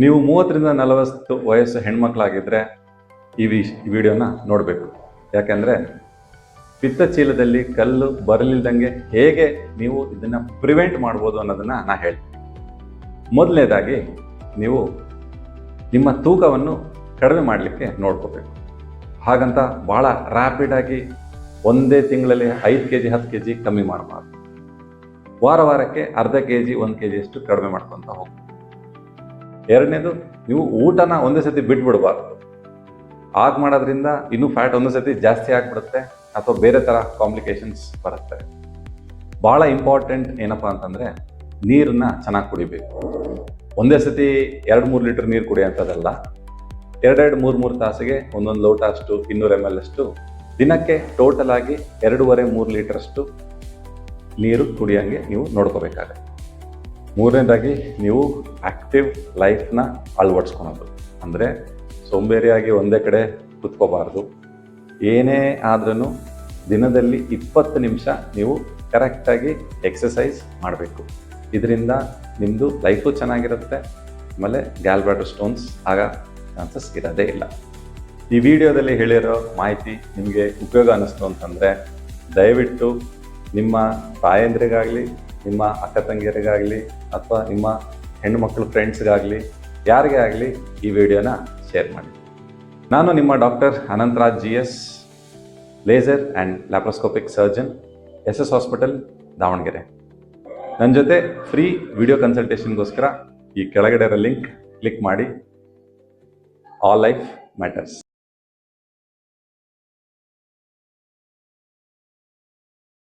ನೀವು 30ರಿಂದ 40 ವಯಸ್ಸು ಹೆಣ್ಮಕ್ಳಾಗಿದ್ದರೆ ಈ ವಿಡಿಯೋನ ನೋಡಬೇಕು. ಯಾಕೆಂದರೆ ಪಿತ್ತಚೀಲದಲ್ಲಿ ಕಲ್ಲು ಬರಲಿಲ್ದಂಗೆ ಹೇಗೆ ನೀವು ಇದನ್ನು ಪ್ರಿವೆಂಟ್ ಮಾಡ್ಬೋದು ಅನ್ನೋದನ್ನು ನಾನು ಹೇಳ್ತೀನಿ. ಮೊದಲನೇದಾಗಿ ನೀವು ನಿಮ್ಮ ತೂಕವನ್ನು ಕಡಿಮೆ ಮಾಡಲಿಕ್ಕೆ ನೋಡ್ಕೋಬೇಕು. ಹಾಗಂತ ಭಾಳ ರ್ಯಾಪಿಡಾಗಿ ಒಂದೇ ತಿಂಗಳಲ್ಲಿ 5 kg 10 kg ಕಮ್ಮಿ ಮಾಡಬಾರ್ದು. ವಾರಕ್ಕೆ ಅರ್ಧ kg 1 kg ಅಷ್ಟು ಕಡಿಮೆ ಮಾಡ್ಕೊತ ಹೋಗಿ. ಎರಡನೇದು, ನೀವು ಊಟನ ಒಂದೇ ಸತಿ ಬಿಟ್ಬಿಡಬಾರ್ದು. ಆಗ ಮಾಡೋದ್ರಿಂದ ಇನ್ನೂ ಫ್ಯಾಟ್ ಒಂದೇ ಸತಿ ಜಾಸ್ತಿ ಆಗಿಬಿಡುತ್ತೆ ಅಥವಾ ಬೇರೆ ಥರ ಕಾಂಪ್ಲಿಕೇಶನ್ಸ್ ಬರುತ್ತೆ. ಭಾಳ ಇಂಪಾರ್ಟೆಂಟ್ ಏನಪ್ಪ ಅಂತಂದರೆ ನೀರನ್ನ ಚೆನ್ನಾಗಿ ಕುಡಿಬೇಕು. ಒಂದೇ ಸತಿ 2-3 ಲೀಟರ್ ನೀರು ಕುಡಿಯೋಂಥದ್ದಲ್ಲ. 2-3 ತಾಸಿಗೆ ಒಂದೊಂದು ಲೋಟ ಅಷ್ಟು 200 ml ಅಷ್ಟು ದಿನಕ್ಕೆ ಟೋಟಲ್ ಆಗಿ 2.5-3 ಲೀಟರ್ ಅಷ್ಟು ನೀರು ಕುಡಿಯೋಂಗೆ ನೀವು ನೋಡ್ಕೋಬೇಕಾಗುತ್ತೆ. ಮೂರನೇದಾಗಿ ನೀವು ಆ್ಯಕ್ಟಿವ್ ಲೈಫ್ನ ಅಳವಡಿಸ್ಕೊಳೋದು. ಅಂದರೆ ಸೋಂಬೇರಿಯಾಗಿ ಒಂದೇ ಕಡೆ ಕೂತ್ಕೋಬಾರ್ದು. ಏನೇ ಆದ್ರೂ ದಿನದಲ್ಲಿ 20 ನಿಮಿಷ ನೀವು ಕರೆಕ್ಟಾಗಿ ಎಕ್ಸಸೈಸ್ ಮಾಡಬೇಕು. ಇದರಿಂದ ನಿಮ್ಮದು ಲೈಫು ಚೆನ್ನಾಗಿರುತ್ತೆ. ಆಮೇಲೆ ಗ್ಯಾಲ್ಬ್ಲಾಡರ್ ಸ್ಟೋನ್ಸ್ ಆಗ ಚಾನ್ಸಸ್ ಇರೋದೇ ಇಲ್ಲ. ಈ ವಿಡಿಯೋದಲ್ಲಿ ಹೇಳಿರೋ ಮಾಹಿತಿ ನಿಮಗೆ ಉಪಯೋಗ ಅನ್ನಿಸ್ತು ಅಂತಂದರೆ ದಯವಿಟ್ಟು ನಿಮ್ಮ ತಾಯಂದ್ರಿಗಾಗಲಿ, ನಿಮ್ಮ ಅಕ್ಕ ತಂಗಿಯರಿಗಾಗಲಿ, ಅಥವಾ ನಿಮ್ಮ ಹೆಣ್ಣುಮಕ್ಕಳು ಫ್ರೆಂಡ್ಸ್ಗಾಗಲಿ, ಯಾರಿಗೇ ಆಗಲಿ ಈ ವಿಡಿಯೋನ ಶೇರ್ ಮಾಡಿ. ನಾನು ನಿಮ್ಮ doctor Anantharaj GS, laser and laparoscopic surgeon, SS hospital, Davanagere. ನನ್ನ ಜೊತೆ ಫ್ರೀ ವಿಡಿಯೋ ಕನ್ಸಲ್ಟೇಷನ್ಗೋಸ್ಕರ ಈ ಕೆಳಗಡೆ ಇರೋ ಲಿಂಕ್ ಕ್ಲಿಕ್ ಮಾಡಿ. All life matters.